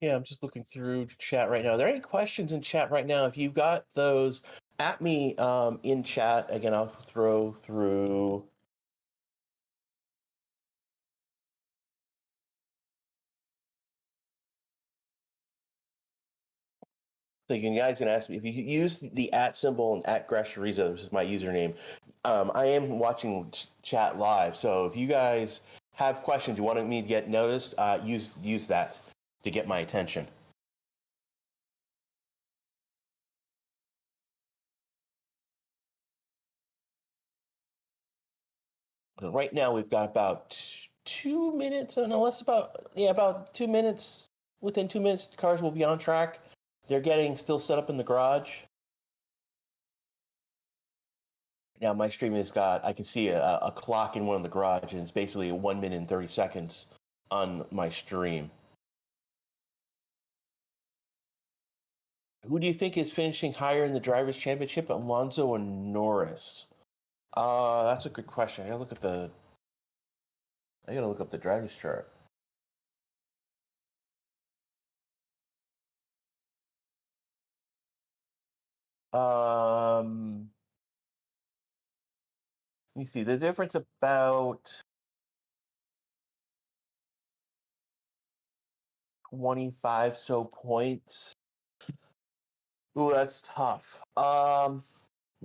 Yeah, I'm just looking through chat right now. Are there any questions in chat right now? If you've got those, at me in chat. Again, I'll throw through. So you guys can ask me if you use the @ symbol and @Grashariza, which is my username. I am watching chat live, so if you guys have questions you want me to get noticed, use that to get my attention. Right now we've got about 2 minutes, no less about 2 minutes. Within 2 minutes, the cars will be on track. They're getting still set up in the garage. Now my stream has got, I can see a clock in one of the garage, and it's basically 1 minute and 30 seconds on my stream. Who do you think is finishing higher in the Drivers' Championship, Alonso or Norris? That's a good question. I gotta look up the drivers' chart. Let me see. The difference about 25 so points. Ooh, that's tough.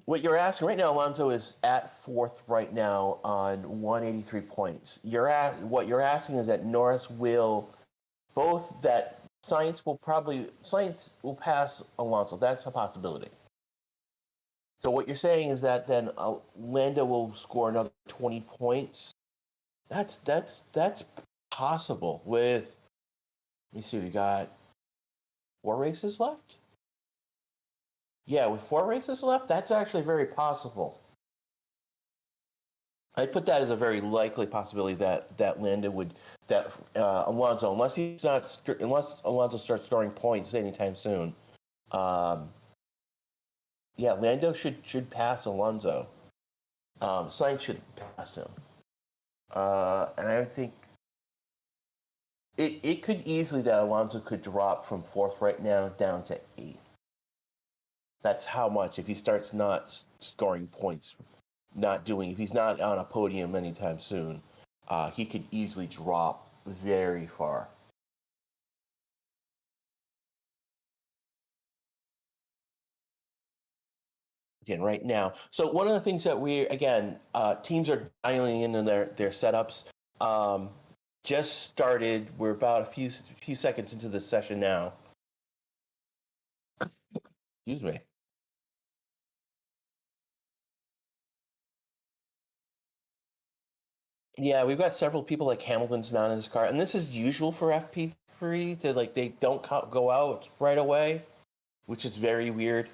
What you're asking right now, Alonso is at fourth right now on 183 points. What you're asking is that Norris will that Science will pass Alonso. That's a possibility. So what you're saying is that then Lando will score another 20 points. That's possible. Let me see, we got 4 races left. Yeah, with 4 races left, that's actually very possible. I'd put that as a very likely possibility that Lando would Alonso, unless Alonso starts scoring points anytime soon. Yeah, Lando should pass Alonso. Sainz should pass him. And I think it could easily that Alonso could drop from 4th right now down to 8th. That's how much if he starts not scoring points, if he's not on a podium anytime soon, he could easily drop very far. Again, right now. So one of the things that teams are dialing into their setups. Just started. We're about a few seconds into the session now. Excuse me. Yeah, we've got several people like Hamilton's not in his car, and this is usual for FP3 to they don't go out right away, which is very weird.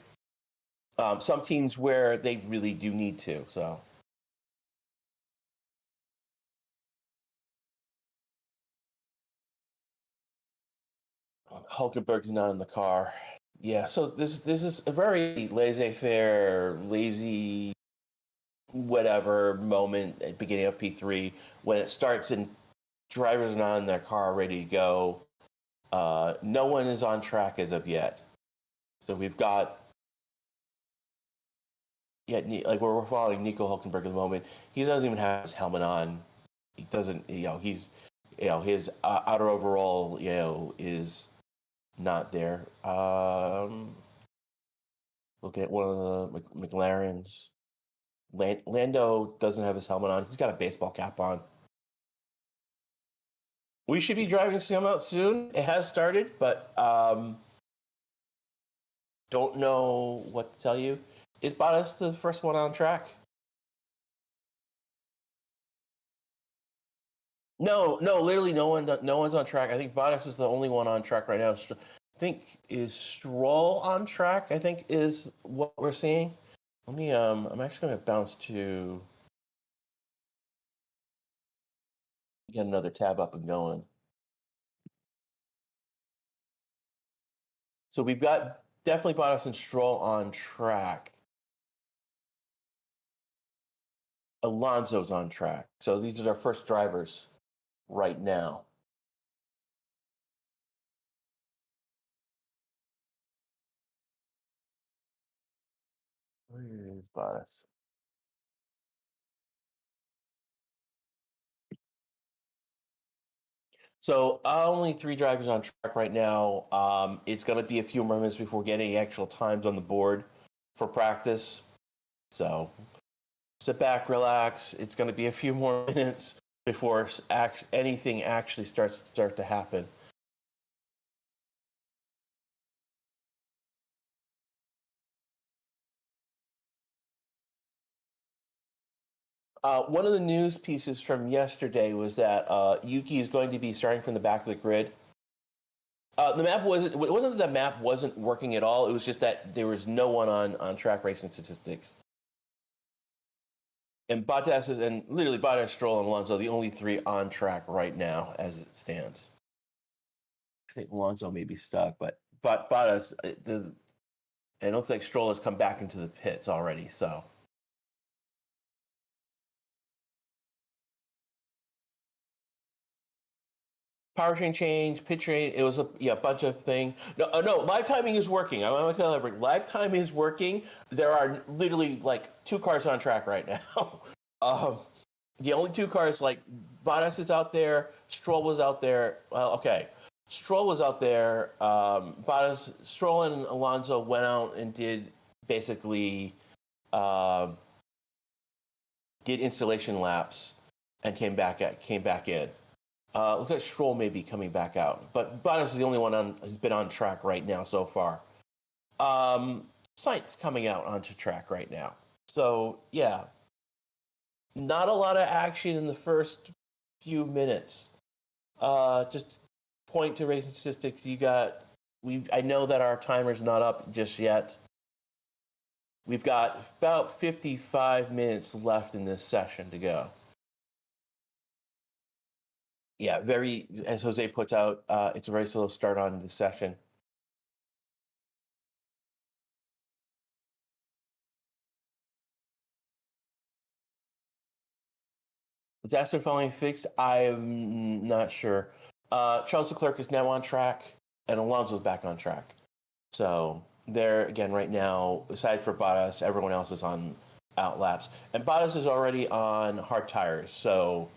Some teams where they really do need to. So. Hulkenberg's not in the car. Yeah, so this is a very laissez-faire, lazy, whatever moment at the beginning of P3 when it starts and drivers are not in their car ready to go. No one is on track as of yet. So we've got we're following Nico Hulkenberg at the moment. He doesn't even have his helmet on. He doesn't. He's his outer overall is not there. Look at one of the McLarens. Lando doesn't have his helmet on. He's got a baseball cap on. We should be driving to come out soon. It has started, but don't know what to tell you. Is Bottas the first one on track? No, literally no one's on track. I think Bottas is the only one on track right now. I think is Stroll on track. I think is what we're seeing. Let me. I'm actually going to bounce to get another tab up and going. So we've got definitely Bottas and Stroll on track. Alonso's on track. So these are our first drivers right now. Where is Bottas? So only 3 drivers on track right now. It's going to be a few more minutes before getting actual times on the board for practice. So sit back, relax. It's going to be a few more minutes before anything actually starts to happen. One of the news pieces from yesterday was that Yuki is going to be starting from the back of the grid. The map wasn't. It wasn't that the map wasn't working at all. It was just that there was no one on track racing statistics. And Bottas and literally Bottas, Stroll, and Alonso, the only 3 on track right now as it stands. I think Alonso may be stuck, but Bottas, it looks like Stroll has come back into the pits already. So. Powertrain change, pitch rate. It was a bunch of thing. No, live timing is working. I want to tell everyone, live timing is working. There are literally like 2 cars on track right now. The only 2 cars, like Bottas is out there, Stroll was out there. Well, okay, Stroll was out there. Stroll and Alonso went out and did basically did installation laps and came back in. Looks like Stroll may be coming back out, but Bottas is the only one who's been on track right now so far. Sainz coming out onto track right now. So, yeah, not a lot of action in the first few minutes. Just point to racing statistics. I know that our timer's not up just yet. We've got about 55 minutes left in this session to go. Yeah, as Jose puts out, it's a very slow start on the session. Is Aston finally fixed? I'm not sure. Charles Leclerc is now on track, and Alonso's back on track. So there again, right now, aside for Bottas, everyone else is on out laps, and Bottas is already on hard tires, so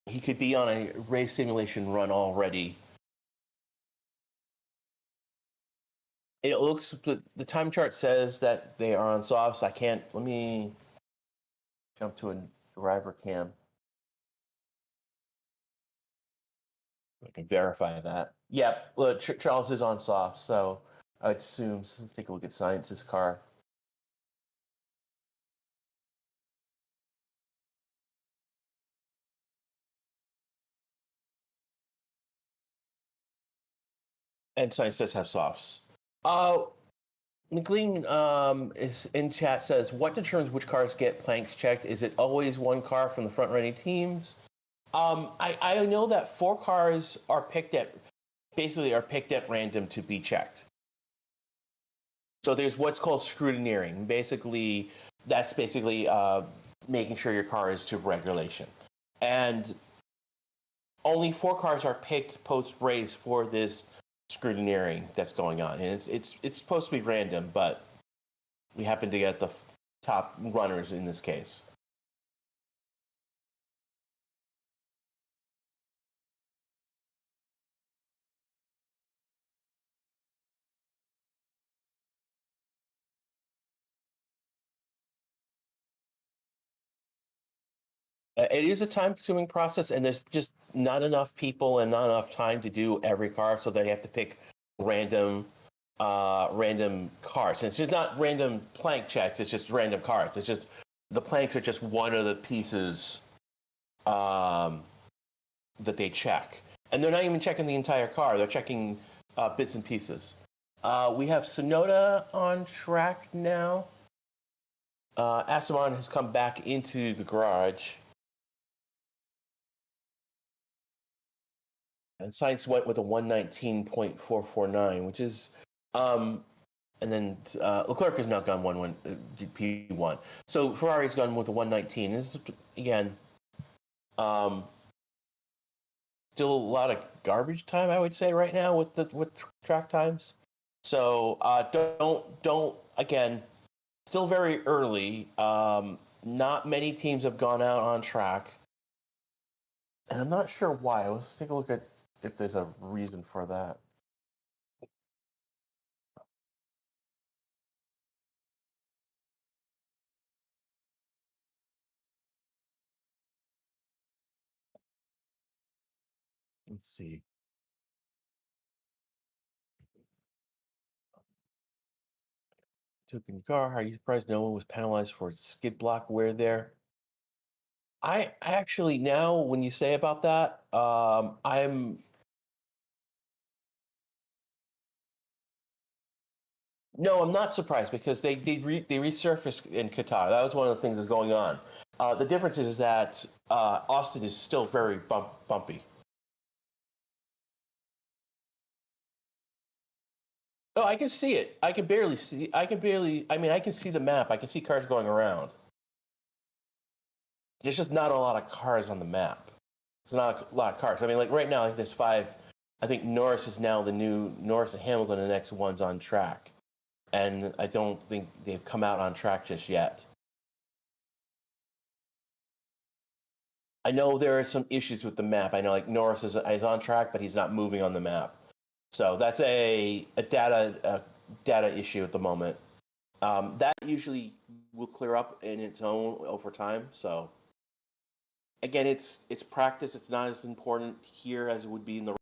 he could be on a race simulation run already. It looks the time chart says that they are on softs. I can't. Let me jump to a driver cam. I can verify that. Yeah, look, Charles is on soft, so I would assume. Take a look at Science's car. And Science does have softs. McLean is in chat says, what determines which cars get planks checked? Is it always one car from the front running teams? I know that 4 cars are picked at random to be checked. So there's what's called scrutineering. That's basically making sure your car is to regulation. And only 4 cars are picked post race for this scrutineering that's going on, and it's supposed to be random, but we happen to get the top runners in this case. It is a time-consuming process, and there's just not enough people and not enough time to do every car, so they have to pick random cars. And it's just not random plank checks; it's just random cars. It's just the planks are just one of the pieces that they check, and they're not even checking the entire car. They're checking bits and pieces. We have Sonoda on track now. Aston Martin has come back into the garage. And Sainz went with a 119.449, which is, and then Leclerc has not gone P1. So Ferrari's gone with a 119. This is, again, still a lot of garbage time, I would say, right now with track times. So don't again. Still very early. Not many teams have gone out on track. And I'm not sure why. Let's take a look at if there's a reason for that. Let's see. Took in your car. Are you surprised no one was penalized for skid block wear there? I actually now, when you say about that, I'm no, I'm not surprised because they resurfaced in Qatar. That was one of the things that's going on. The difference is that Austin is still very bumpy. No, I can see it. I can barely see. I can barely. I mean, I can see the map. I can see cars going around. There's just not a lot of cars on the map. There's not a lot of cars. I mean, like right now, I think there's five. I think Norris is now the new Norris and Hamilton. The next one's on track, and I don't think they've come out on track just yet. I know there are some issues with the map. I know like Norris is on track, but he's not moving on the map. So that's a data issue at the moment. That usually will clear up in its own over time. So again, it's practice. It's not as important here as it would be in the.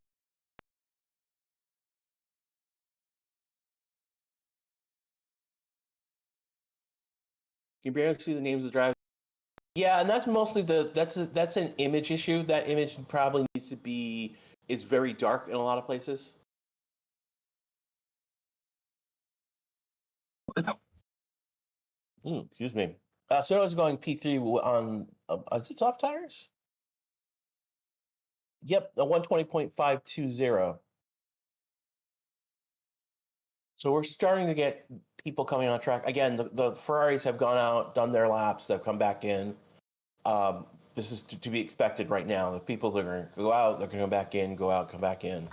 You can barely see the names of the drivers. Yeah, and that's mostly that's an image issue. That image probably needs to be is very dark in a lot of places. Excuse me. So I was going P3 on is it soft tires? Yep, a 120.520. So we're starting to get people coming on track. Again, the Ferraris have gone out, done their laps, they've come back in. This is to be expected right now. The people that are going to go out, they're going to go back in, go out, come back in.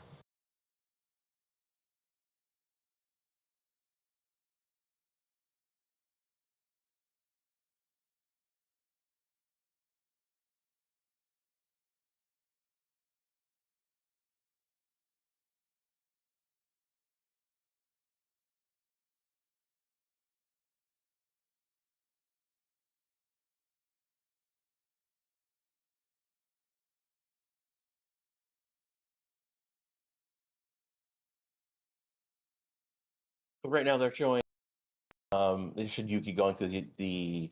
But right now they're showing they should Yuki going through the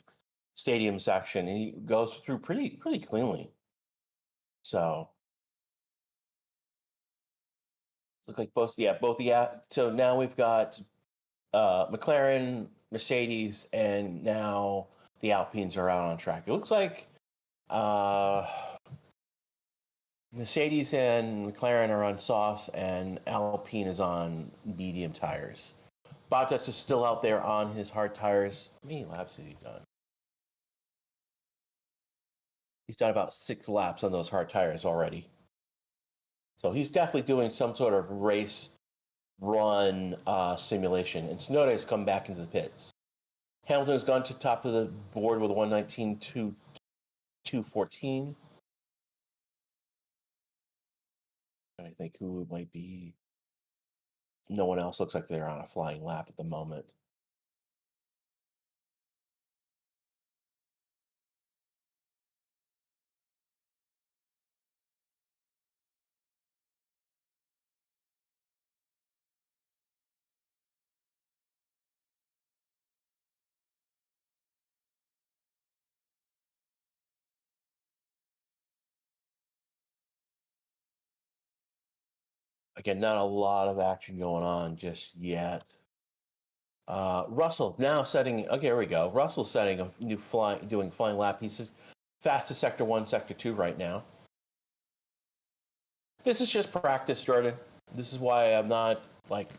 stadium section, and he goes through pretty cleanly. So look like both so now we've got McLaren, Mercedes, and now the Alpines are out on track. It looks like uh, Mercedes and McLaren are on softs, and Alpine is on medium tires. Bottas is still out there on his hard tires. How many laps has he done? He's done about 6 laps on those hard tires already. So he's definitely doing some sort of race run simulation. And Tsunoda has come back into the pits. Hamilton has gone to top of the board with a 119.214. I think who it might be. No one else looks like they're on a flying lap at the moment. Again, not a lot of action going on just yet. Russell now setting. Okay, here we go. Russell's setting a new doing flying lap. He's fastest sector 1, sector 2 right now. This is just practice, Jordan. This is why I'm not like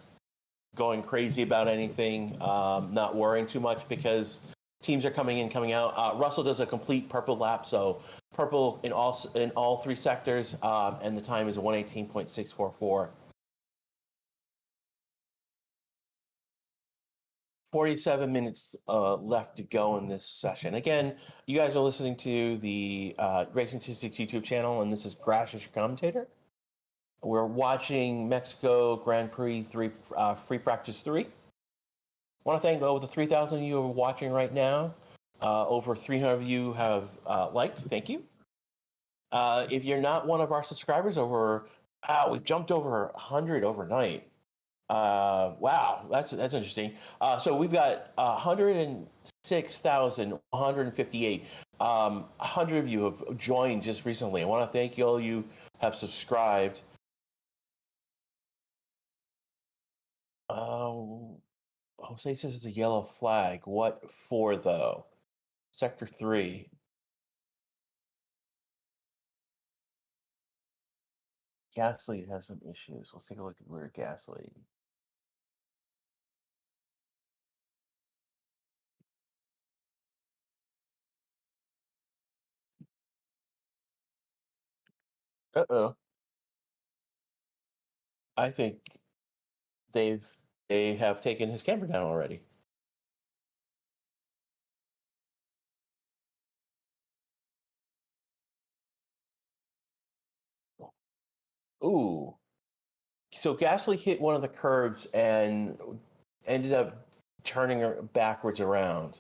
going crazy about anything. Not worrying too much because teams are coming in, coming out. Russell does a complete purple lap, so purple in all 3 sectors, and the time is 118.644. 47 minutes left to go in this session. Again, you guys are listening to the Racing Statistics YouTube channel, and this is Grash as your commentator. We're watching Mexico Grand Prix 3, Free Practice 3. I want to thank over the 3,000 of you who are watching right now. Over 300 of you have liked. Thank you. If you're not one of our subscribers, we've jumped over 100 overnight. Wow, that's interesting. So we've got 106,158. 100 of you have joined just recently. I want to thank you all you have subscribed. Jose says it's a yellow flag. What for, though? Sector 3. Gasly has some issues. Let's take a look at where Gasly. Uh-oh. I think they have taken his camera down already. Ooh. So Gasly hit one of the curbs and ended up turning backwards around.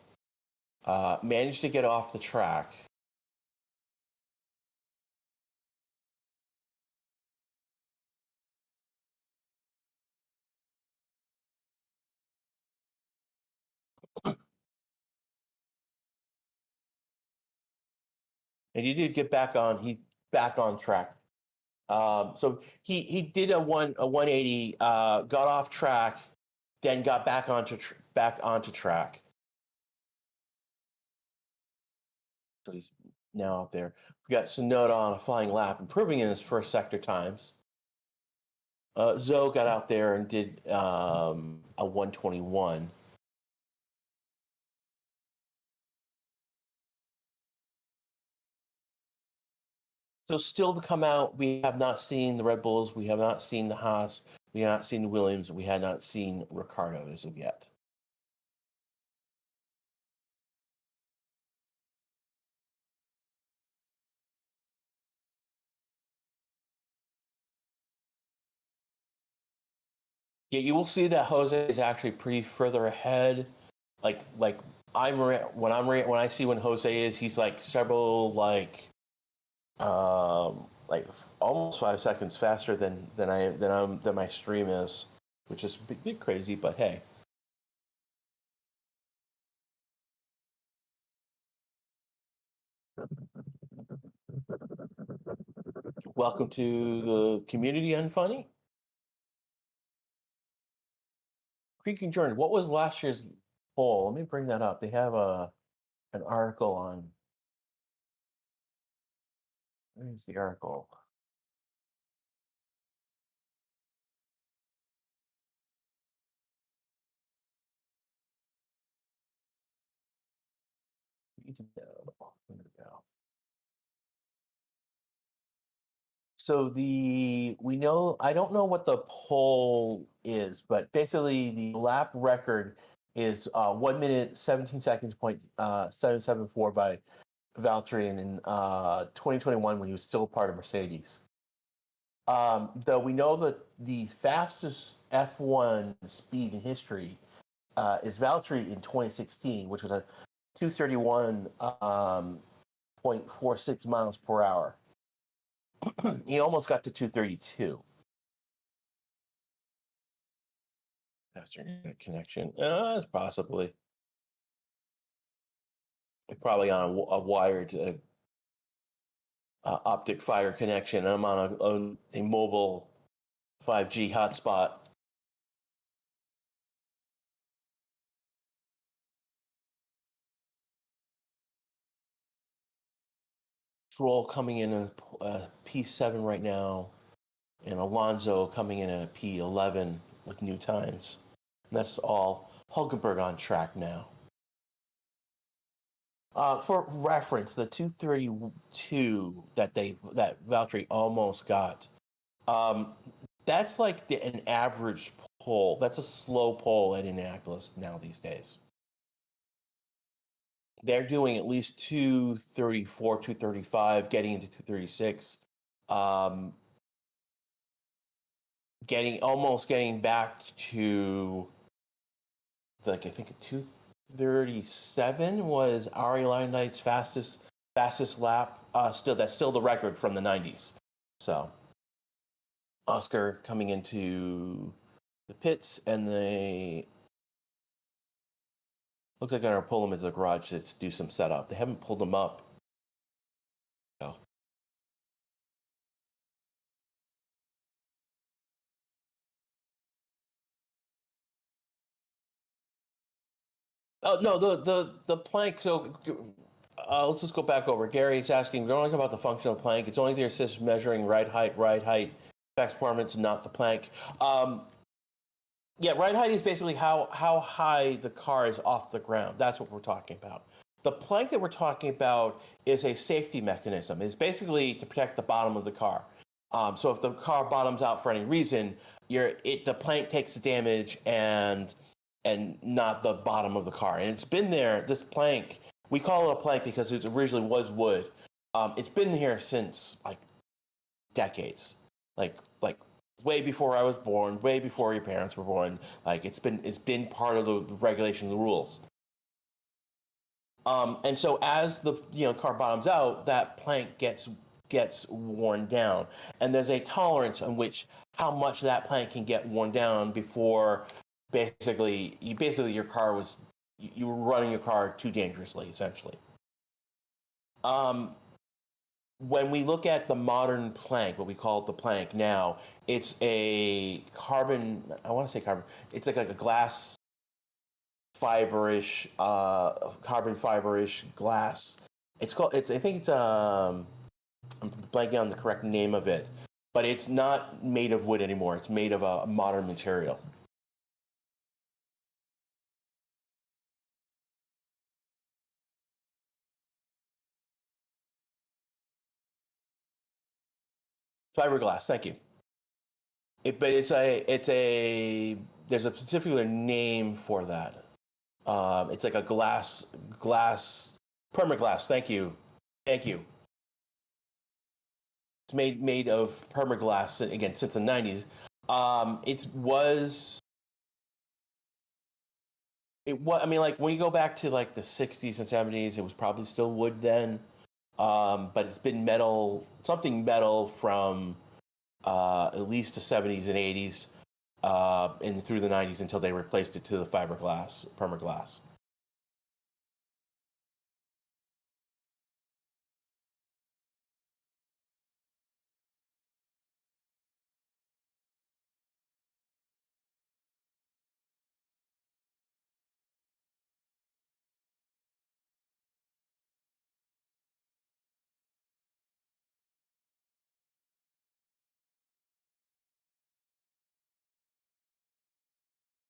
Managed to get off the track. And he did get back on. He's back on track. So he did a 180, got off track, then got back onto track. So he's now out there. We got Tsunoda on a flying lap, improving in his first sector times. Zoe got out there and did a 121. So still to come out, we have not seen the Red Bulls, we have not seen the Haas, we have not seen the Williams, we have not seen Ricciardo as of yet. Yeah, you will see that Jose is actually pretty further ahead. Like when I see when Jose is, he's like several like almost 5 seconds faster than my stream is, which is a bit crazy, but hey. Welcome to the community unfunny. Creek and Jordan, what was last year's poll? Let me bring that up. They have an article on. Where's the article? There we go. So I don't know what the poll is, but basically the lap record is 1 minute 17 seconds point 774 by Valtteri in 2021 when he was still part of Mercedes. Though we know that the fastest F1 speed in history is Valtteri in 2016, which was a 231.46 miles per hour. He almost got to 232. Faster internet connection. Possibly. Probably on a wired optic fiber connection. I'm on a mobile 5G hotspot. Stroll coming in a P7 right now, and Alonso coming in at a P11 with new times. And that's all. Hulkenberg on track now. For reference, the 232 that Valtteri almost got, that's like an average pole. That's a slow pole at Indianapolis now these days. They're doing at least 234, 235, getting into 236. Um, getting back to like I think 237 was Ari Knight's fastest lap. That's still the record from the 90s. So Oscar coming into the pits, and they looks like they're gonna pull him into the garage to do some setup. They haven't pulled him up. No. Oh no, the plank. So let's just go back over. Gary's asking. We don't talk about the functional plank. It's only the assist measuring ride height, Facts performance, not the plank. Yeah, ride height is basically how high the car is off the ground. That's what we're talking about. The plank that we're talking about is a safety mechanism. It's basically to protect the bottom of the car. So if the car bottoms out for any reason, the plank takes the damage and not the bottom of the car. And it's been there. This plank, we call it a plank because it originally was wood. It's been here since like decades, like way before I was born, way before your parents were born. Like it's been part of the regulation, the rules. And so as the car bottoms out, that plank gets worn down, and there's a tolerance on which how much that plank can get worn down before basically your car was you were running your car too dangerously, essentially. When we look at the modern plank, what we call it the plank now, it's a carbon. I want to say carbon. It's like a glass fiberish, carbon fiberish glass. It's called. I think it's I'm blanking on the correct name of it, but it's not made of wood anymore. It's made of a modern material. Fiberglass. Thank you. But there's a particular name for that. It's like a glass permaglass. Thank you. It's made of permaglass again since the 90s. I mean, like when you go back to like the 60s and 70s, it was probably still wood then. But it's been something metal from at least the 70s and 80s, and through the 90s until they replaced it to the permaglass.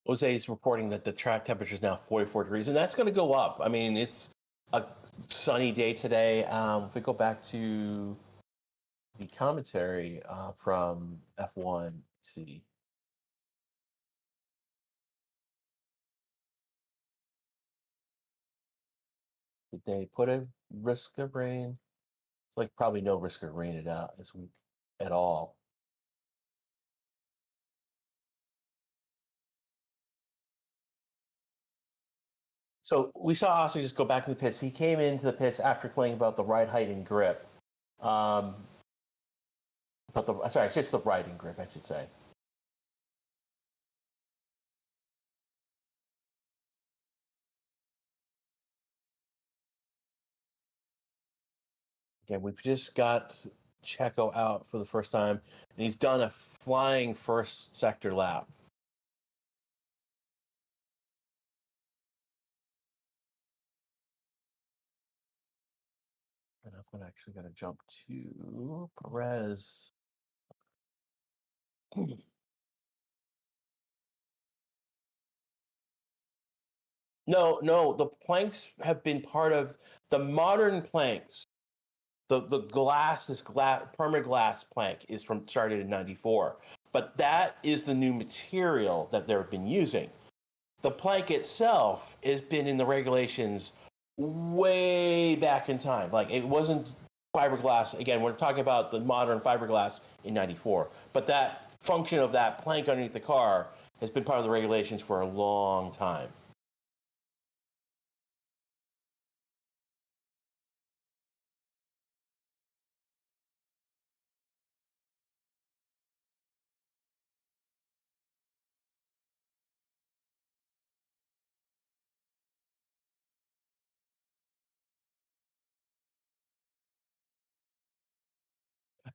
Jose is reporting that the track temperature is now 44 degrees, and that's going to go up. I mean, it's a sunny day today. If we go back to the commentary from F1, see. Did they put a risk of rain? It's like probably no risk of rain this week at all. So we saw Oscar just go back to the pits. He came into the pits after playing about the ride height and grip. It's just the ride and grip, I should say. Again, we've just got Checo out for the first time, and he's done a flying first sector lap. And I'm actually going to jump to Perez. No, the planks have been part of the modern planks. The permaglass plank is started in '94. But that is the new material that they've been using. The plank itself has been in the regulations way back in time. Like, it wasn't fiberglass. Again, we're talking about the modern fiberglass in 94. But that function of that plank underneath the car has been part of the regulations for a long time.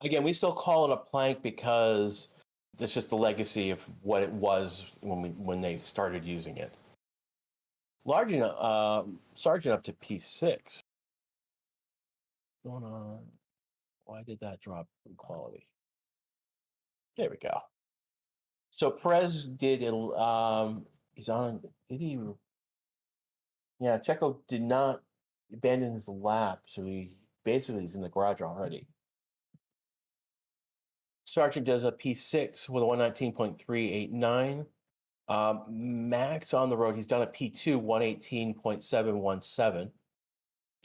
Again, we still call it a plank because it's just the legacy of what it was when they started using it. Large enough, Sergeant up to P6. What's going on? Why did that drop in quality? There we go. So Perez did. He's on. Did he? Yeah, Checo did not abandon his lap, so he basically is in the garage already. Sargent does a P6 with a 119.389. Max on the road, he's done a P2, 118.717.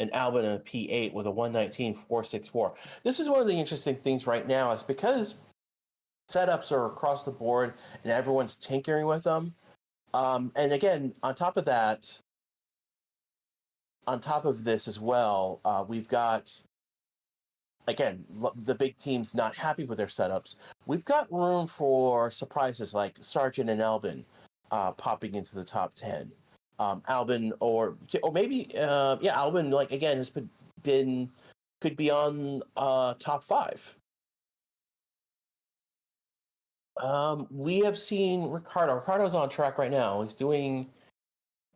And Albon a P8 with a 119.464. This is one of the interesting things right now, is because setups are across the board and everyone's tinkering with them. And again, on top of this as well, we've got, again, the big teams not happy with their setups. We've got room for surprises like Sargent and Albon popping into the top 10. Albon or maybe Albon, like, again, has been could be on top 5. We have seen Ricciardo. Ricciardo's on track right now. He's doing.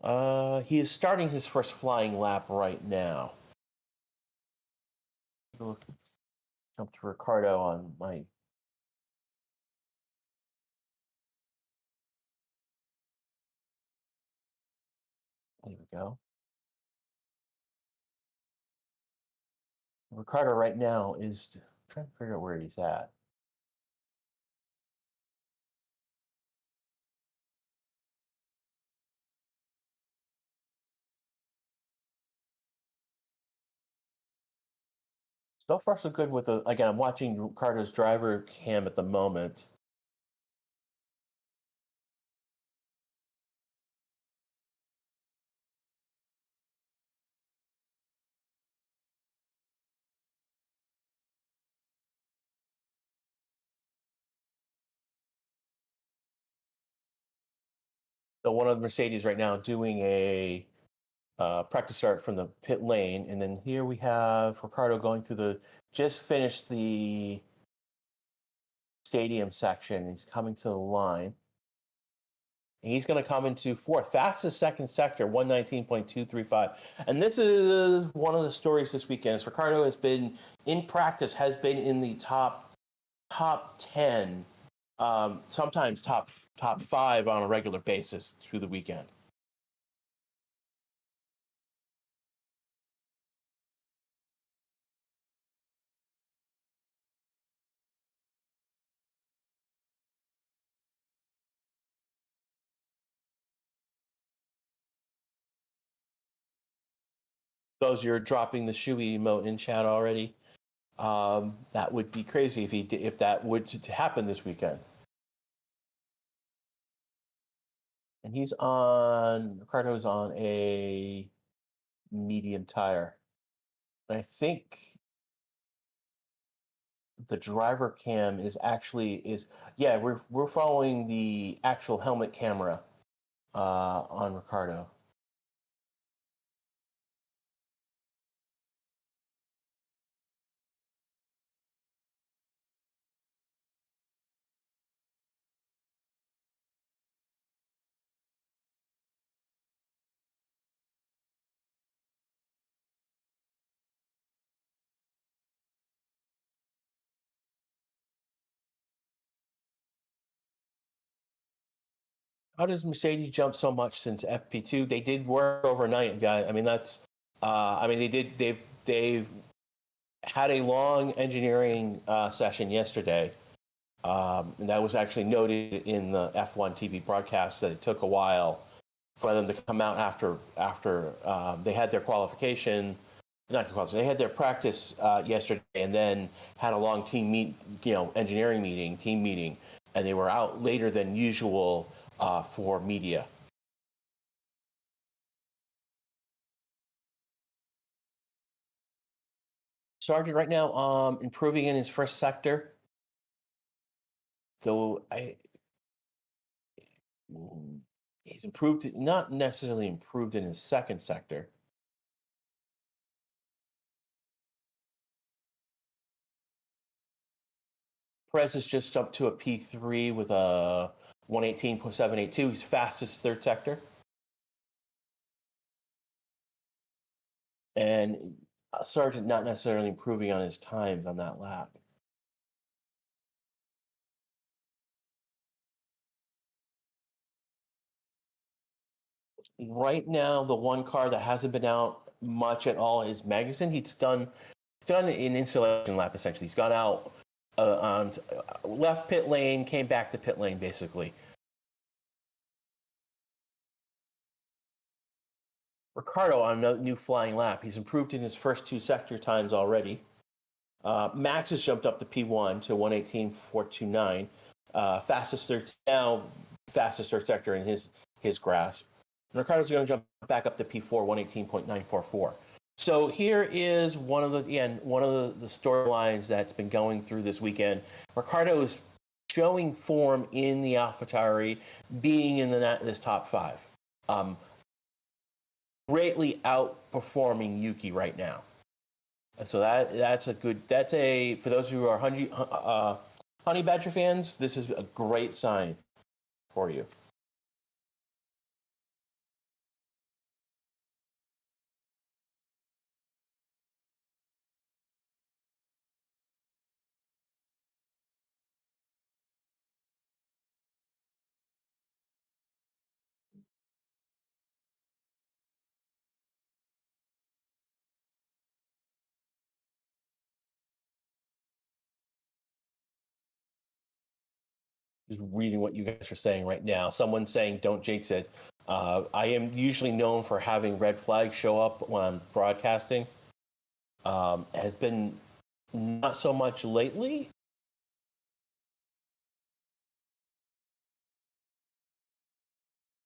He is starting his first flying lap right now. Jump to Ricciardo on my. There we go. Ricciardo right now is trying to figure out where he's at. So far, so good with the. Again, I'm watching Ricciardo's driver cam at the moment. So one of the Mercedes right now doing a practice start from the pit lane, and then here we have Ricciardo going through just finished the stadium section. He's coming to the line. And he's going to come into fourth, fastest second sector, 119.235. And this is one of the stories this weekend. Is Ricciardo has been in practice, has been in the top 10, sometimes top 5 on a regular basis through the weekend. Those, you're dropping the shoey emote in chat already. That would be crazy if that would to happen this weekend. And Ricardo's on a medium tire. And I think the driver cam we're following the actual helmet camera on Ricciardo. How does Mercedes jump so much since FP2? They did work overnight, guys. I mean, they've had a long engineering session yesterday, And that was actually noted in the F1 TV broadcast that it took a while for them to come out after they had their qualification, not qualification, they had their practice yesterday, and then had a long engineering meeting, team meeting, and they were out later than usual for media. Sargent right now improving in his first sector, though he's improved, not necessarily improved in his second sector. Perez has just jumped to a P3 with a 118.782. He's fastest third sector. And Sargent not necessarily improving on his times on that lap. Right now, the one car that hasn't been out much at all is Magnussen. He's done an installation lap, essentially. He's gone out on left pit lane, came back to pit lane, basically. Ricciardo on a new flying lap. He's improved in his first two sector times already. Max has jumped up to P1 to 118.429. Fastest third sector in his grasp. And Ricciardo's going to jump back up to P4, 118.944. So here is one of the storylines that's been going through this weekend. Ricciardo is showing form in the AlphaTauri, being in this top five. Greatly outperforming Yuki right now. So for those who are Honey Badger fans, this is a great sign for you. Just reading what you guys are saying right now. Someone saying, "Don't jinx it." I am usually known for having red flags show up when I'm broadcasting. Has been not so much lately.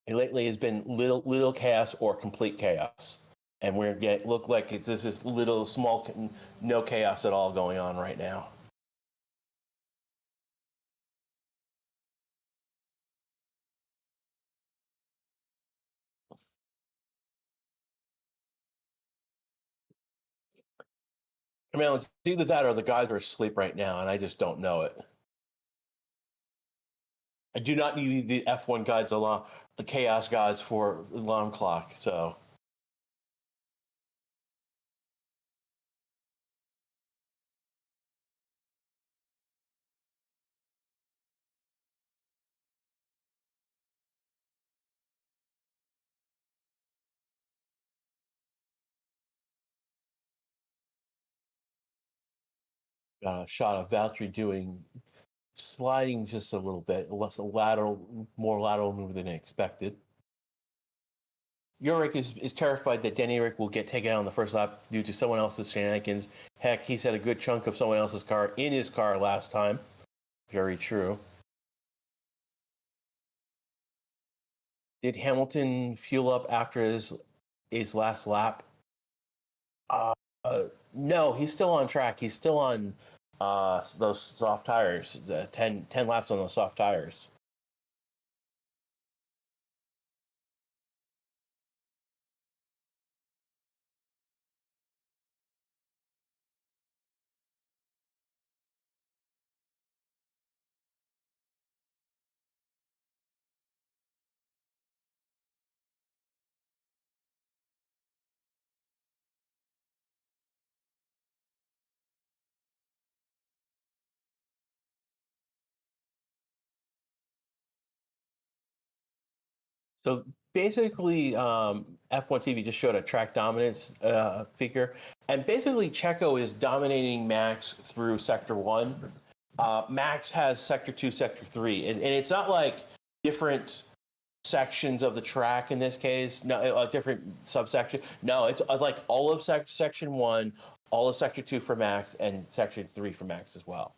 Lately has been little chaos or complete chaos, and we're getting look like this is little small, no chaos at all going on right now. I mean, it's either that or the guys are asleep right now, and I just don't know it. I do not need the F1 guides along the chaos gods for alarm clock. So shot of Valtteri doing sliding just a little bit, less more lateral move than expected. Yurik is terrified that Danny Rick will get taken out on the first lap due to someone else's shenanigans. Heck, he's had a good chunk of someone else's car in his car last time. Very true. Did Hamilton fuel up after his last lap? Uh, no, he's still on track. He's still on those soft tires, 10 laps on those soft tires. So basically, F1 TV just showed a track dominance figure, and basically Checo is dominating Max through Sector 1. Max has sector 2, sector 3, and it's not like different sections of the track in this case. No, a different subsection. No, it's like all of section 1, all of sector 2 for Max, and section 3 for Max as well.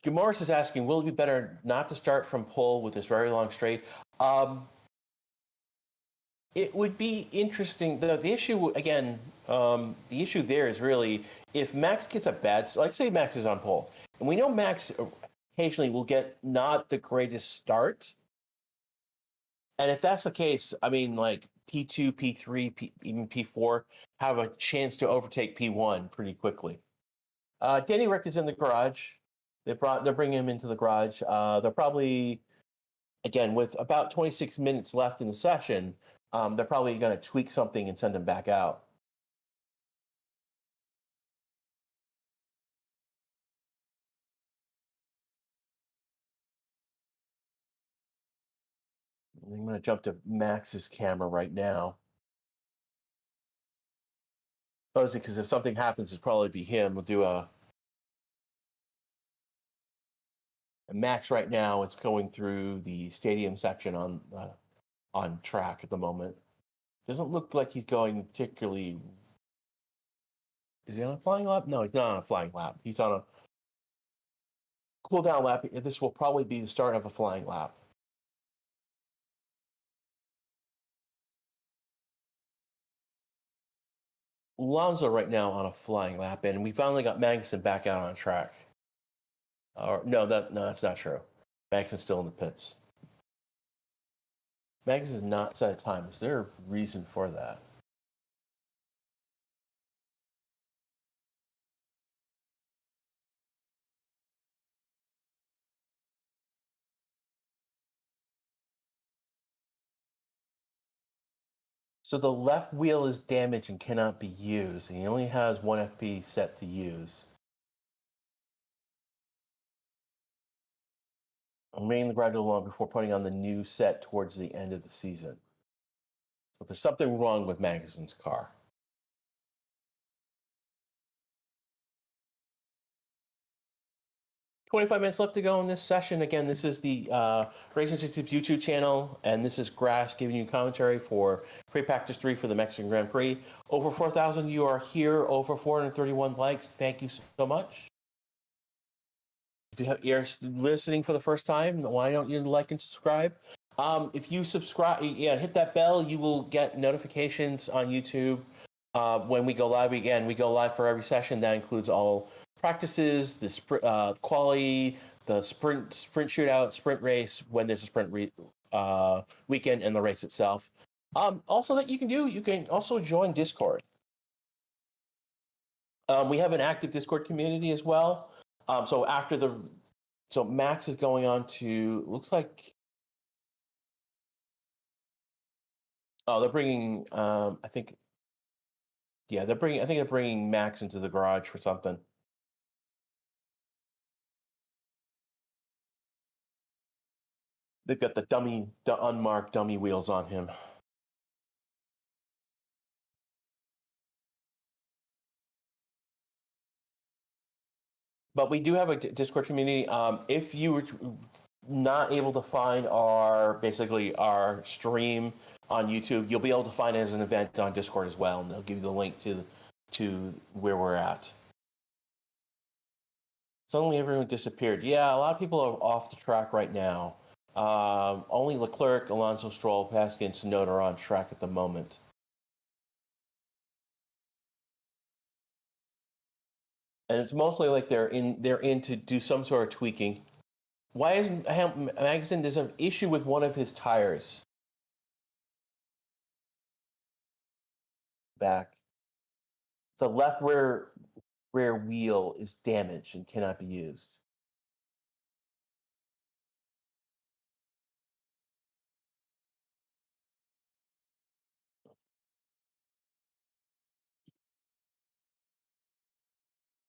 Gamoris is asking, will it be better not to start from pole with this very long straight? It would be interesting. The issue, again, the issue there is really if Max gets a bad, like say Max is on pole, and we know Max occasionally will get not the greatest start. And if that's the case, I mean, like P2, P3, even P4 have a chance to overtake P1 pretty quickly. Danny Rick is in the garage. They're bringing him into the garage. They're probably, again, with about 26 minutes left in the session, they're probably going to tweak something and send him back out. I'm going to jump to Max's camera right now. Mostly because if something happens, it'll probably be him. We'll do a Max right now. It's going through the stadium section on track at the moment. Doesn't look like he's going particularly. Is he on a flying lap? No, he's not on a flying lap. He's on a cool down lap. This will probably be the start of a flying lap. Alonso right now on a flying lap, and we finally got Magnussen back out on track. No, that's not true. Magnussen's still in the pits. Magnussen's not set a time. Is there a reason for that? So the left wheel is damaged and cannot be used. And he only has 1 FP set to use. Remain the gradual long before putting on the new set towards the end of the season. So there's something wrong with Magnussen's car. 25 minutes left to go in this session. Again, this is the Racing 60 YouTube channel, and this is Grass giving you commentary for Pre-Practice 3 for the Mexican Grand Prix. Over 4,000 you are here, over 431 likes. Thank you so much. If you're listening for the first time, why don't you like and subscribe? If you subscribe, hit that bell, you will get notifications on YouTube when we go live. Again, we go live for every session. That includes all practices, the quality, the sprint shootout, sprint race, when there's a sprint weekend, and the race itself. Also, that you can also join Discord. We have an active Discord community as well. So Max is going on to, looks like, they're bringing, I think they're bringing Max into the garage for something. They've got the unmarked dummy wheels on him. But we do have a Discord community. If you were not able to find our stream on YouTube, you'll be able to find it as an event on Discord as well, and they'll give you the link to where we're at. Suddenly everyone disappeared. Yeah, a lot of people are off the track right now. Only Leclerc, Alonso, Stroll, Paskin, and Tsunoda are on track at the moment. And it's mostly like they're in to do some sort of tweaking. Why isn't Magnussen does an issue with one of his tires? Back. The left rear wheel is damaged and cannot be used.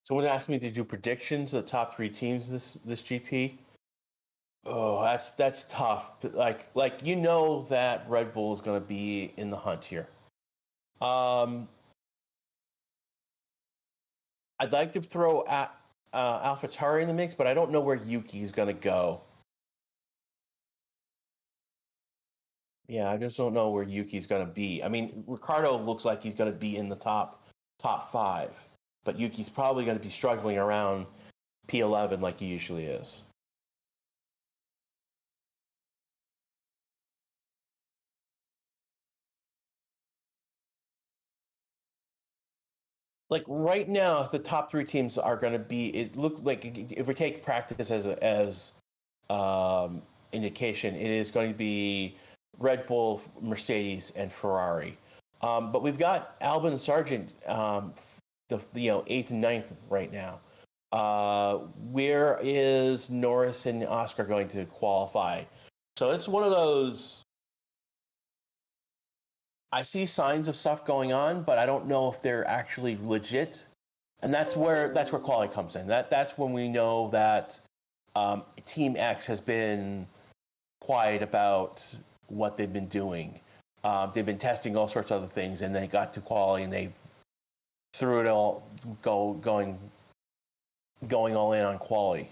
Someone asked me to do predictions of the top 3 teams this GP. Oh, that's tough. Like you know that Red Bull is going to be in the hunt here. I'd like to throw AlphaTauri in the mix, but I don't know where Yuki is going to go. Yeah, I just don't know where Yuki's going to be. I mean, Ricciardo looks like he's going to be in the top 5, but Yuki's probably going to be struggling around P11 like he usually is. Like right now, the top 3 teams are going to be. It looked like if we take practice as indication, it is going to be Red Bull, Mercedes, and Ferrari. But we've got Albon and Sargent, the 8th and 9th right now. Where is Norris and Oscar going to qualify? So it's one of those. I see signs of stuff going on, but I don't know if they're actually legit. And that's where quality comes in. That's when we know that Team X has been quiet about what they've been doing. They've been testing all sorts of other things, and they got to quality, and they threw it all going all in on quality.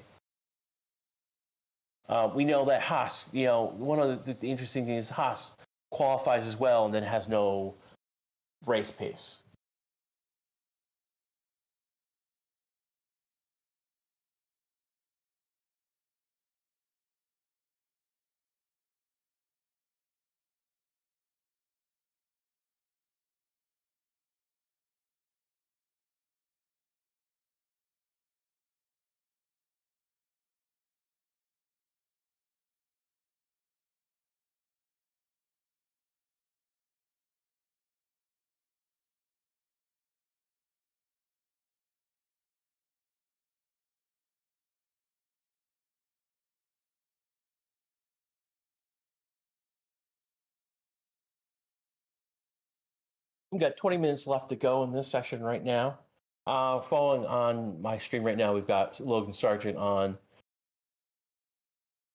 We know that Haas, one of the interesting things is Haas qualifies as well and then has no race pace. We've got 20 minutes left to go in this session right now. Following on my stream right now, we've got Logan Sargent on.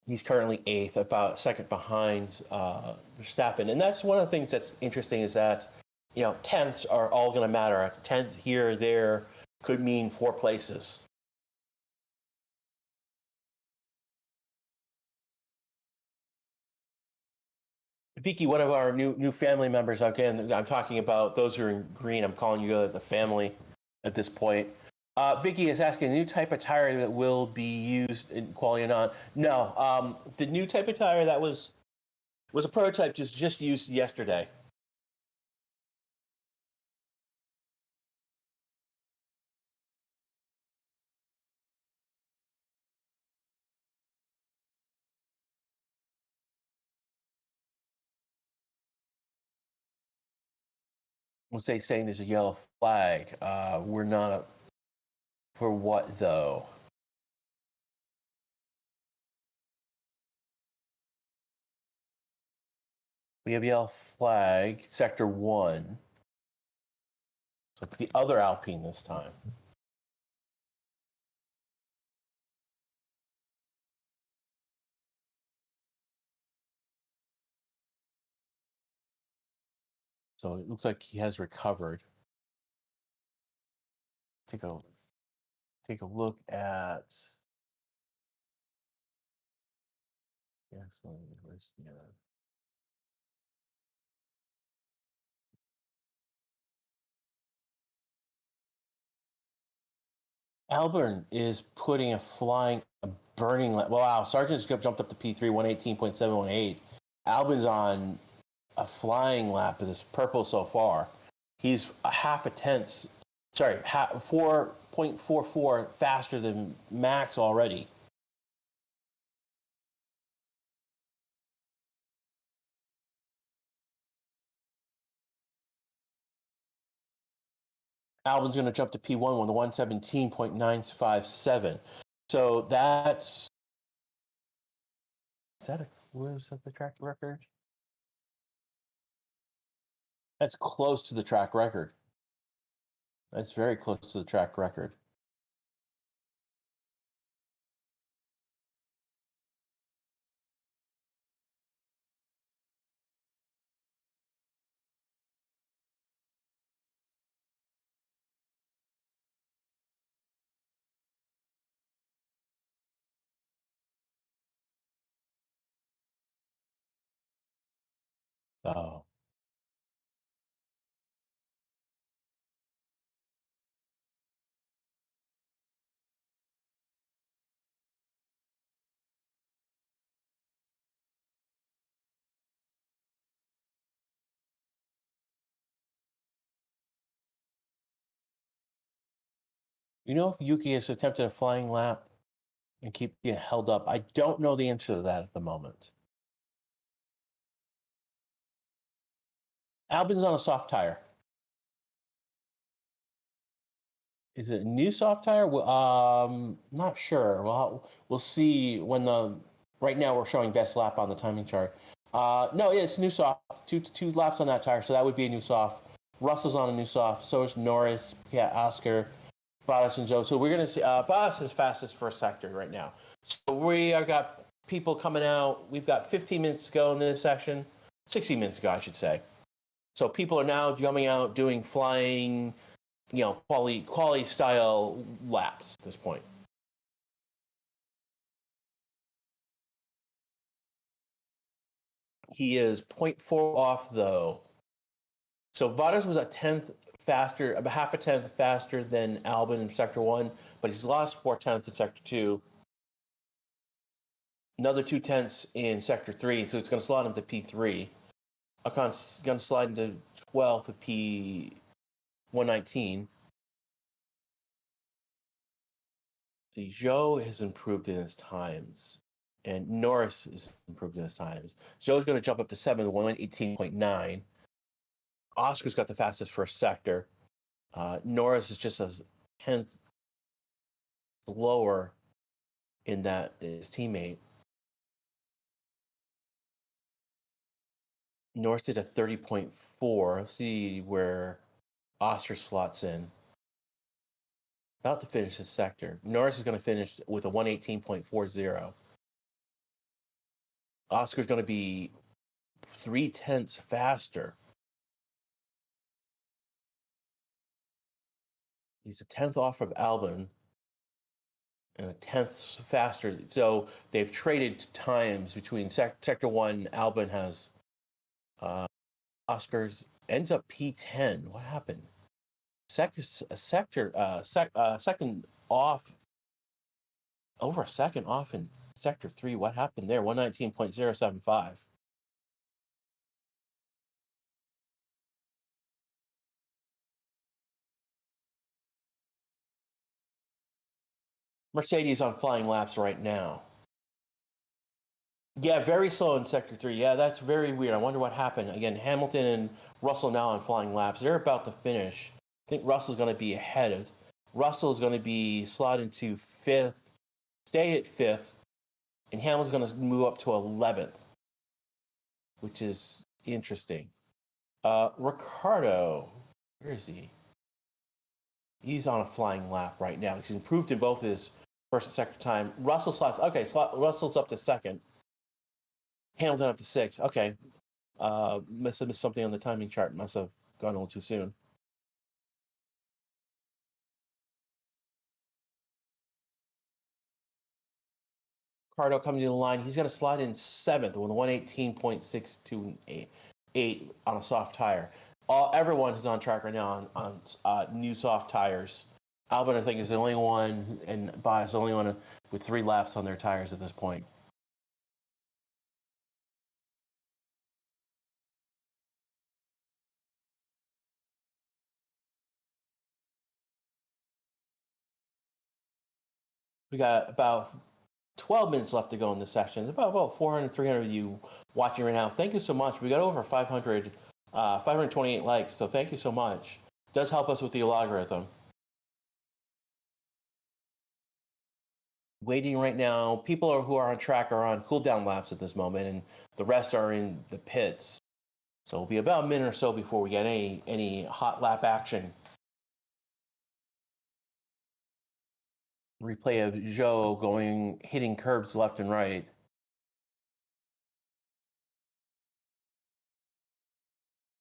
He's currently 8th, about second behind Verstappen. And that's one of the things that's interesting is that, tenths are all going to matter. A tenth here or there could mean 4 places. Vicky, one of our new family members, again, I'm talking about those who are in green. I'm calling you the family at this point. Vicky is asking, a new type of tire that will be used in quality or not? No, the new type of tire that was a prototype just used yesterday. Was they saying there's a yellow flag? We're not for what though? We have yellow flag, sector 1. So it's the other Alpine this time. So it looks like he has recovered. Take a look at. Excellent. Yeah. Albon is putting a burning. Wow, Sargent's jumped up to P3, 118.718. Albon's on a flying lap of this purple so far. He's a half a tenth, 4.44 faster than Max already. Albon's going to jump to P1 with a 117.957. So that's. Where's the track record? That's close to the track record. That's very close to the track record. Oh. You know if Yuki has attempted a flying lap and keep getting held up? I don't know the answer to that at the moment. Albon's on a soft tire. Is it a new soft tire? Not sure. We'll see when the. Right now we're showing best lap on the timing chart. No, it's new soft. Two laps on that tire, so that would be a new soft. Russell's on a new soft. So is Norris. Yeah, Oscar, Bottas, and Joe. So we're gonna see. Bottas is fastest first sector right now. So we are got people coming out. We've got 15 minutes to go in this session. 60 minutes to go, I should say. So people are now coming out doing flying, quality style laps at this point. He is 0.4 off though. So Bottas was a tenth faster, about half a tenth faster than Albon in sector 1, but he's lost 4/10 in sector 2. Another 2/10 in sector 3, so it's going to slide him to P3. Ocon's going to slide into 12th of P119. So Zhou has improved in his times, and Norris has improved in his times. Zhou's going to jump up to 7th, 118.9. Oscar's got the fastest first sector. Norris is just a 10th lower in that his teammate. Norris did a 30.4. Let's see where Oscar slots in. About to finish his sector. Norris is going to finish with a 118.40. Oscar's going to be 0.3 faster. He's a 10th off of Albon and a 10th faster. So they've traded times between sector 1. Albon has Oscar's ends up P10. What happened? Second off, over a second off in sector 3. What happened there? 119.075. Mercedes on flying laps right now. Yeah, very slow in sector 3. Yeah, that's very weird. I wonder what happened. Again, Hamilton and Russell now on flying laps. They're about to finish. I think Russell's going to be ahead. Russell's going to be slotted into 5th, stay at 5th, and Hamilton's going to move up to 11th, which is interesting. Ricciardo, where is he? He's on a flying lap right now. He's improved in both his first and second time. Russell slots. Okay, Russell's up to 2nd. Hamilton up to 6th. Okay. Must have missed something on the timing chart. Must have gone a little too soon. Ricardo coming to the line. He's going to slide in 7th with a 118.628 on a soft tire. Everyone is on track right now on new soft tires. Albon, I think, is the only one, and Bottas is the only one with 3 laps on their tires at this point. We got about 12 minutes left to go in this session. There's about 400, 300 of you watching right now. Thank you so much. We got over 528 likes, so thank you so much. It does help us with the algorithm. Waiting right now. People who are on track are on cooldown laps at this moment, and the rest are in the pits. So it'll be about a minute or so before we get any hot lap action. Replay of Zhou hitting curbs left and right.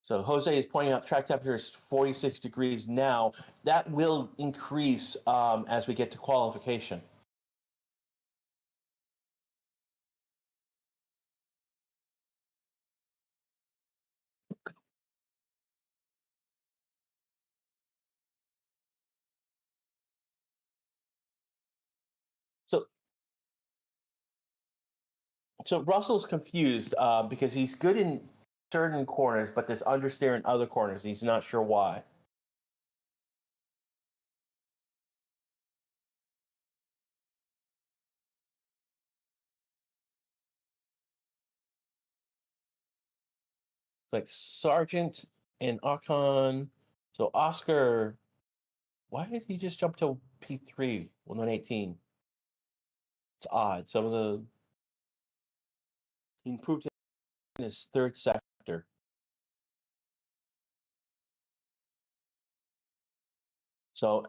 So Jose is pointing out track temperature is 46 degrees now. That will increase as we get to qualification. So Russell's confused because he's good in certain corners, but there's understeer in other corners. He's not sure why. It's like Sargent and Ocon. So Oscar, why did he just jump to P3 when 118? It's odd. Some of the he improved in his third sector. So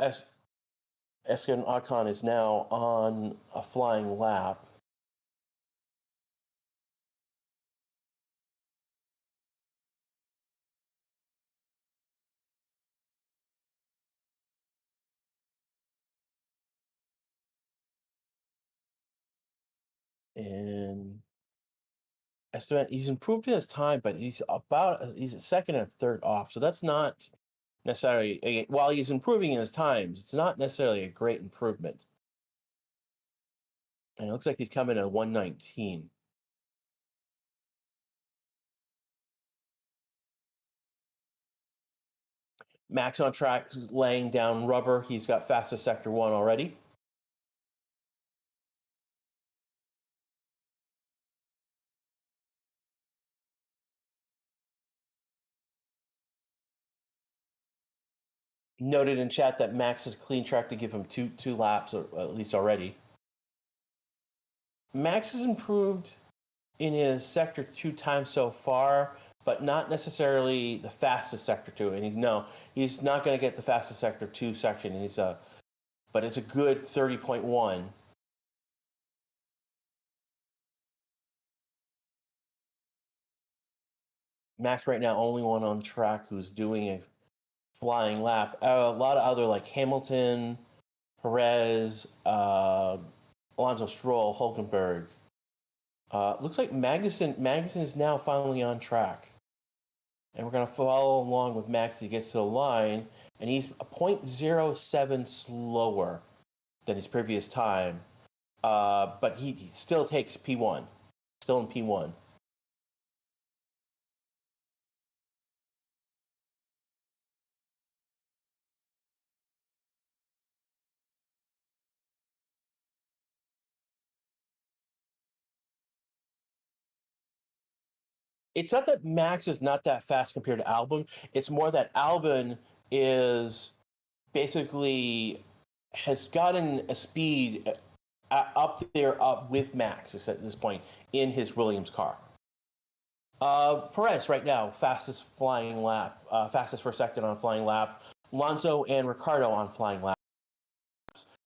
Eskin Ocon is now on a flying lap. And Esteban, he's improved in his time, but he's a second and third off. So that's not necessarily, while he's improving in his times, it's not necessarily a great improvement. And it looks like he's coming at 119. Max on track, laying down rubber. He's got fastest sector 1 already. Noted in chat that Max is clean track to give him two laps, or at least already. Max has improved in his sector 2 time so far, but not necessarily the fastest sector 2. And he's not going to get the fastest sector 2 section. But it's a good 30.1. Max right now only one on track who's doing a flying lap. A lot of other like Hamilton, Perez, Alonso Stroll, Hulkenberg. Looks like Magnussen is now finally on track. And we're going to follow along with Max. He gets to the line, and he's a 0.07 slower than his previous time. But he still takes P1. Still in P1. It's not that Max is not that fast compared to Albon. It's more that Albon is basically has gotten a speed up there up with Max at this point in his Williams car. Perez right now, fastest flying lap, fastest first second on flying lap. Alonso and Ricciardo on flying laps.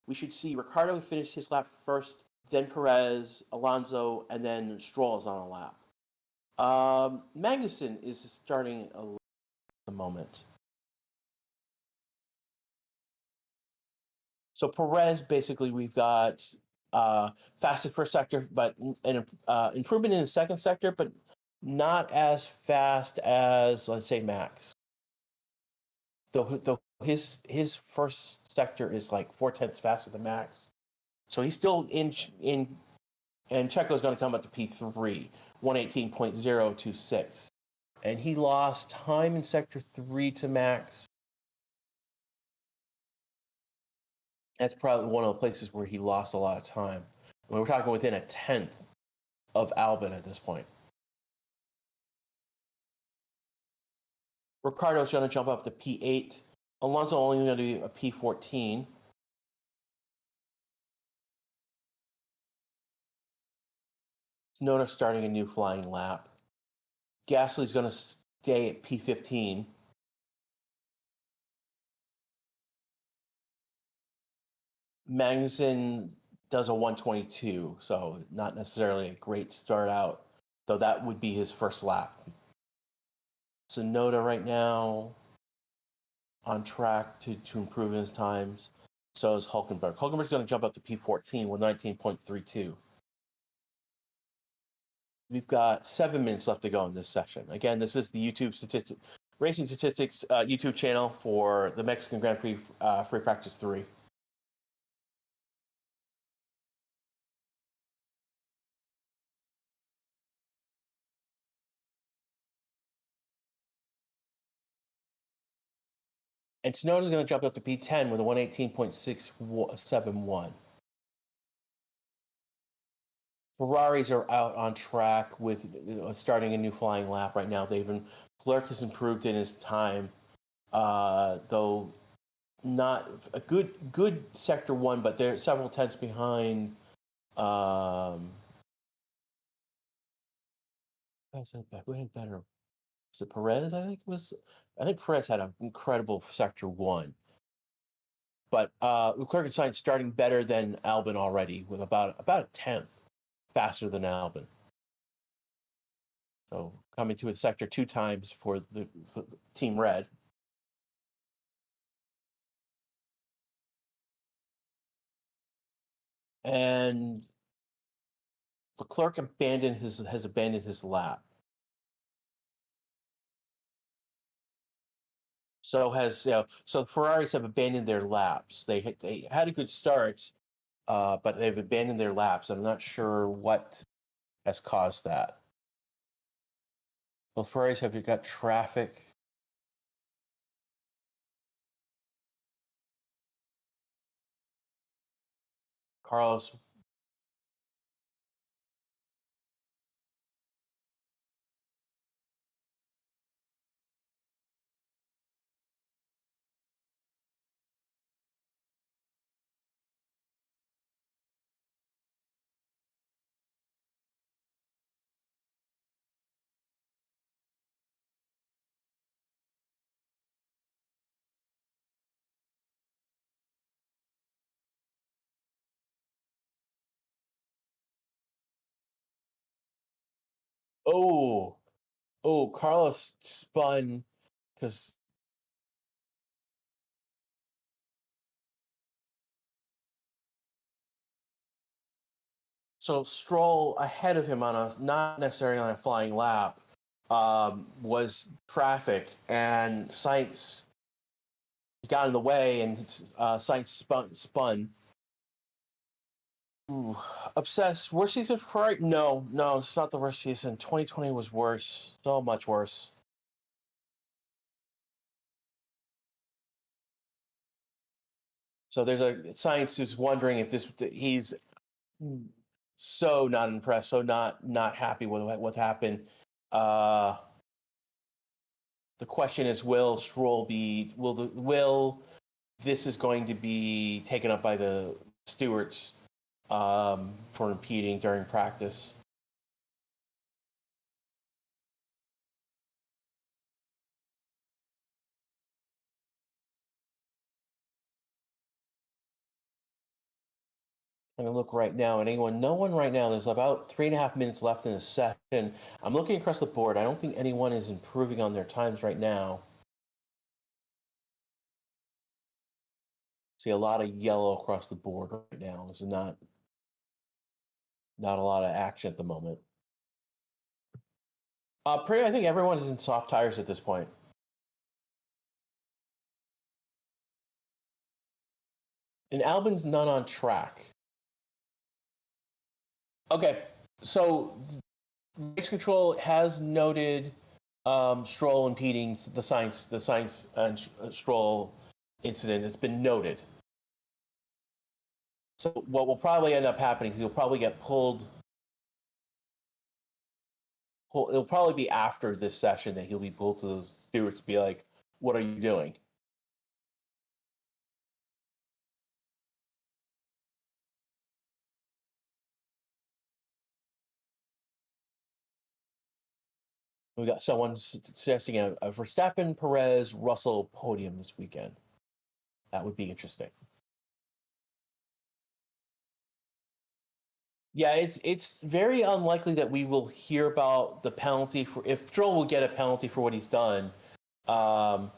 We should see Ricciardo finish his lap first, then Perez, Alonso, and then Stroll is on a lap. Magnussen is starting a lap at the moment. So Perez, basically, we've got fastest first sector, but an improvement in the second sector, but not as fast as, let's say, Max. Though his first sector is like 4/10 faster than Max, so he's still in. And Checo's going to come up to P3, 118.026, and he lost time in sector 3 to Max. That's probably one of the places where he lost a lot of time. I mean, we're talking within a tenth of Albon at this point. Ricciardo's going to jump up to P8. Alonso only going to be a P14. Notice starting a new flying lap. Gasly's going to stay at P15. Magnussen does a 122, so not necessarily a great start out, though that would be his first lap. Tsunoda right now on track to improve in his times. So is Hulkenberg. Hulkenberg's going to jump up to P14 with 19.32. We've got 7 minutes left to go in this session. Again, this is the Racing Statistics YouTube channel for the Mexican Grand Prix Free Practice 3. And Tsunoda's going to jump up to P10 with a 118.671. Ferraris are out on track with starting a new flying lap right now. Leclerc has improved in his time, though not a good sector one, but they're several tenths behind. Who had better? Was it Perez? I think Perez had an incredible sector one. But Leclerc and Sainz starting better than Albon already, with about a tenth faster than Albon. So coming to a sector 2 times for the Team Red. And Leclerc has abandoned his lap. So Ferraris have abandoned their laps. They had a good start, but they've abandoned their laps. I'm not sure what has caused that. Both Ferraris have got traffic. Carlos. Oh, Carlos spun because so Stroll ahead of him on a not necessarily on a flying lap was traffic, and Sainz got in the way, and Sainz spun. Ooh, obsessed. Worst season for Ferrari? No, it's not the worst season. 2020 was worse, so much worse. So there's a Science who's wondering if he's so not impressed, so not happy with what happened. Uh, the question is, will Stroll be will this is going to be taken up by the stewards for impeding during practice? I'm gonna look right now, and no one right now. There's about 3.5 minutes left in the session. I'm looking across the board. I don't think anyone is improving on their times right now. See a lot of yellow across the board right now. There's not a lot of action at the moment. Prix, I think everyone is in soft tires at this point. And Albon's none on track. Okay, so race control has noted Stroll impeding the Sainz and Stroll incident. It's been noted. So what will probably end up happening is he'll probably get pulled. It'll probably be after this session that he'll be pulled to the stewards to be like, "What are you doing?" We got someone suggesting a Verstappen, Perez, Russell podium this weekend. That would be interesting. Yeah, it's very unlikely that we will hear about the penalty for if Stroll will get a penalty for what he's done. Um,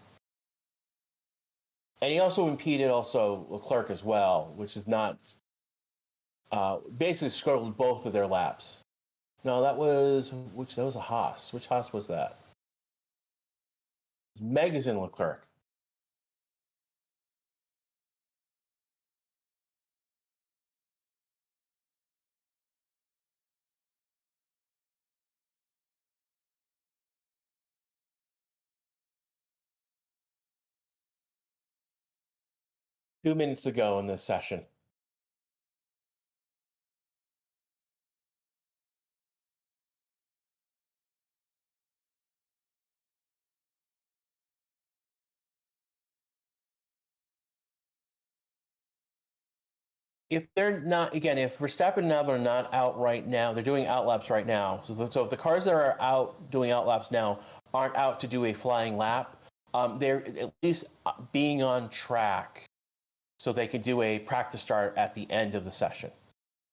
and he also impeded Leclerc as well, which is not basically scuttled both of their laps. No, that was a Haas. Which Haas was that? It was Megas and Leclerc. 2 minutes to go in this session. If they're not, again, if Verstappen and Albon are not out right now, they're doing outlaps right now. So if the cars that are out doing outlaps now aren't out to do a flying lap, they're at least being on track so they can do a practice start at the end of the session.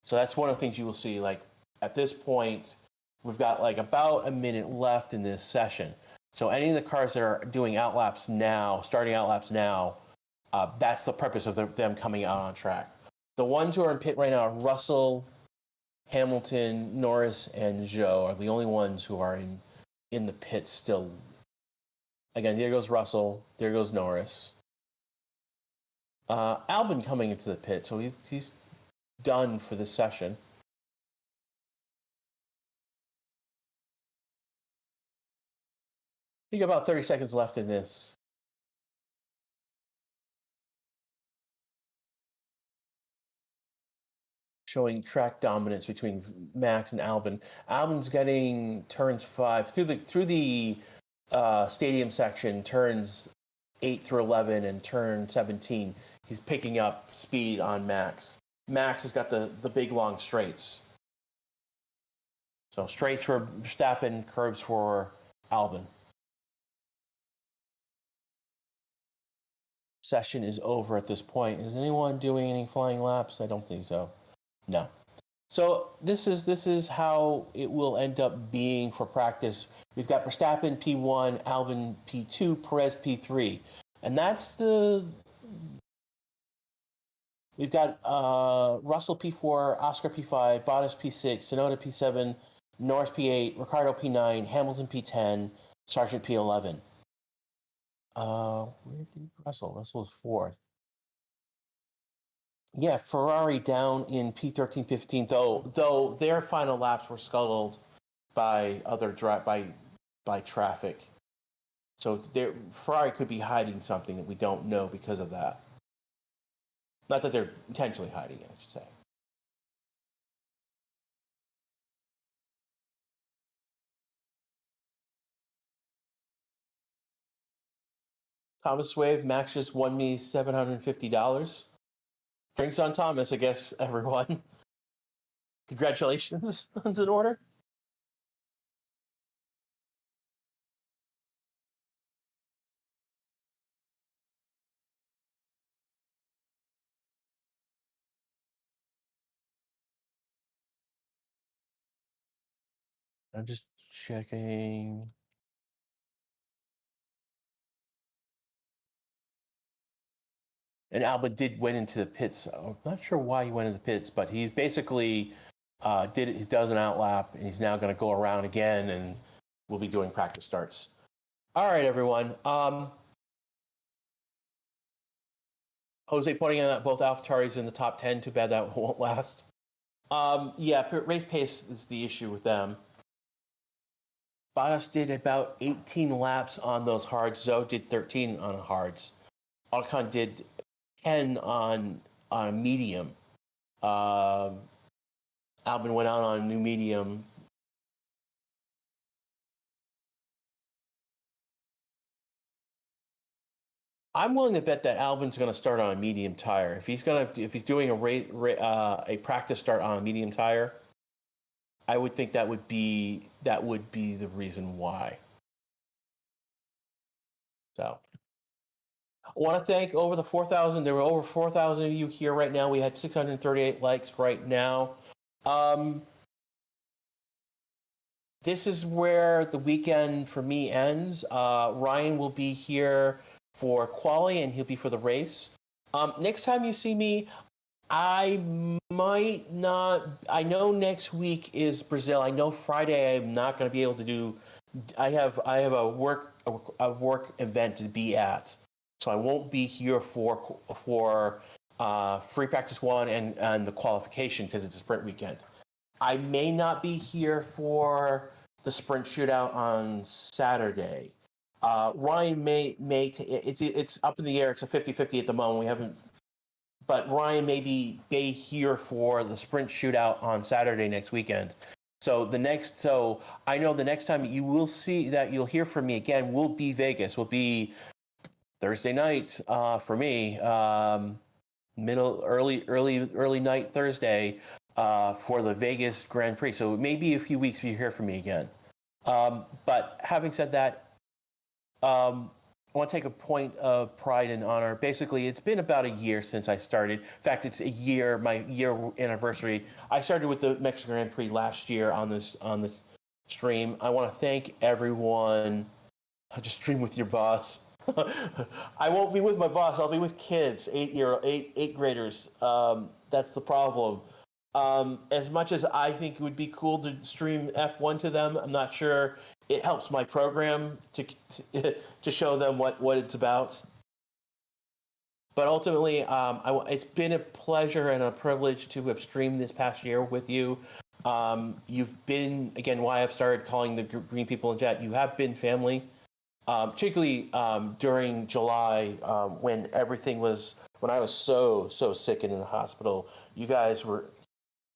So that's one of the things you will see. Like at this point, we've got like about a minute left in this session. So any of the cars that are doing outlaps now, starting outlaps now, that's the purpose of them coming out on track. The ones who are in pit right now are Russell, Hamilton, Norris, and Zhou are the only ones who are in the pit still. Again, there goes Russell, there goes Norris. Albon coming into the pit, so he's done for this session. You got about 30 seconds left in this. Showing track dominance between Max and Albon. Albon's getting turns 5 through the stadium section, turns 8 through 11 and turn 17. He's picking up speed on Max. Max has got the big long straights. So straights for Verstappen, curbs for Albon. Session is over at this point. Is anyone doing any flying laps? I don't think so. No. So this is how it will end up being for practice. We've got Verstappen P1, Albon P2, Perez P3, and that's the. We've got Russell P4, Oscar P5, Bottas P6, Tsunoda P7, Norris P8, Ricciardo P9, Hamilton P10, Sargent P11. Where did Russell? Russell was 4th. Yeah, Ferrari down in P13, 15, though their final laps were scuttled by by traffic. So Ferrari could be hiding something that we don't know because of that. Not that they're intentionally hiding it, I should say. Thomas Wave, Max just won me $750. Drinks on Thomas, I guess, everyone. Congratulations. It's in order. I'm just checking. And Albon did went into the pits. I'm not sure why he went into the pits, but he basically he does an outlap, and he's now going to go around again, and we'll be doing practice starts. All right, everyone. Jose pointing out that both AlphaTauris in the top 10. Too bad that won't last. Yeah, race pace is the issue with them. Bottas did about 18 laps on those hards. Zhou did 13 on hards. Ocon did 10 on a medium. Albon went out on a new medium. I'm willing to bet that Albon's going to start on a medium tire. If he's doing a practice start on a medium tire, I would think that would be the reason why. So I want to thank over the 4,000. There were over 4,000 of you here right now. We had 638 likes right now. This is where the weekend for me ends. Ryan will be here for quali, and he'll be for the race. Next time you see me, I might not. I know next week is Brazil. I know Friday I'm not going to be able to do. I have a work event to be at, so I won't be here for free practice 1 and the qualification because it's a sprint weekend. I may not be here for the sprint shootout on Saturday. Ryan may it's up in the air. It's a 50-50 at the moment. We haven't but Ryan may be here for the sprint shootout on Saturday next weekend. So I know the next time you will see that you'll hear from me again will be Vegas. Will be Thursday night for me. Early night Thursday for the Vegas Grand Prix. So maybe a few weeks you hear from me again. But having said that, I want to take a point of pride and honor. Basically, it's been about a year since I started. In fact, it's my year anniversary. I started with the Mexican Grand Prix last year on this stream. I want to thank everyone. I just stream with your boss. I won't be with my boss. I'll be with kids, eight graders. That's the problem. As much as I think it would be cool to stream F1 to them, I'm not sure it helps my program to show them what it's about. But ultimately, it's been a pleasure and a privilege to have streamed this past year with you. You've been, again, why I've started calling the Green People in Chat, you have been family. Particularly during July when I was so sick and in the hospital. You guys were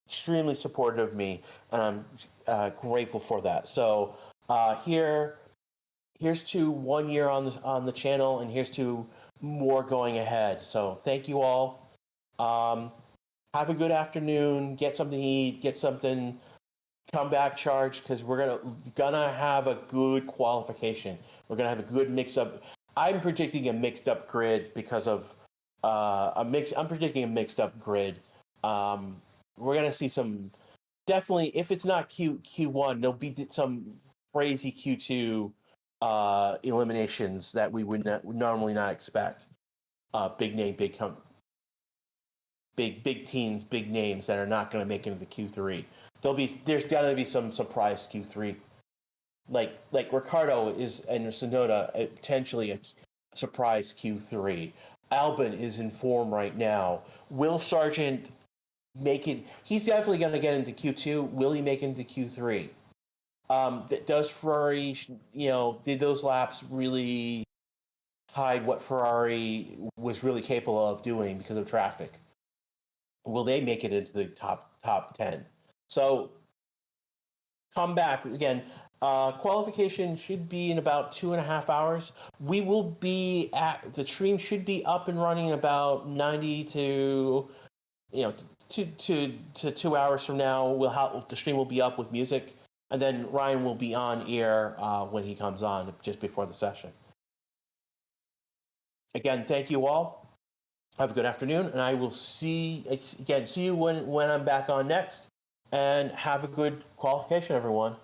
extremely supportive of me, and I'm grateful for that. So here's to 1 year on the channel, and here's to more going ahead. So thank you all. Have a good afternoon. Get something to eat. Get something. Come back charged, because we're gonna have a good qualification. We're gonna have a good mix-up. I'm predicting a mixed-up grid because of I'm predicting a mixed-up grid. We're gonna see some, definitely, if it's not Q1, there'll be some crazy Q2 eliminations that we would normally not expect. Big name, big teams, big names that are not going to make it into Q3. There's got to be some surprise Q3, like Ricciardo is and Sonoda, potentially a surprise Q3. Albon is in form right now. Will Sargent make it? He's definitely going to get into Q2. Will he make it into Q3? Does Ferrari, did those laps really hide what Ferrari was really capable of doing because of traffic? Will they make it into the top 10? So come back again. Qualification should be in about 2.5 hours. We will be the stream should be up and running about 90 to 2 hours from now. The stream will be up with music, and then Ryan will be on air when he comes on just before the session. Again, thank you all. Have a good afternoon, and I will see you when I'm back on next. And have a good qualification, everyone.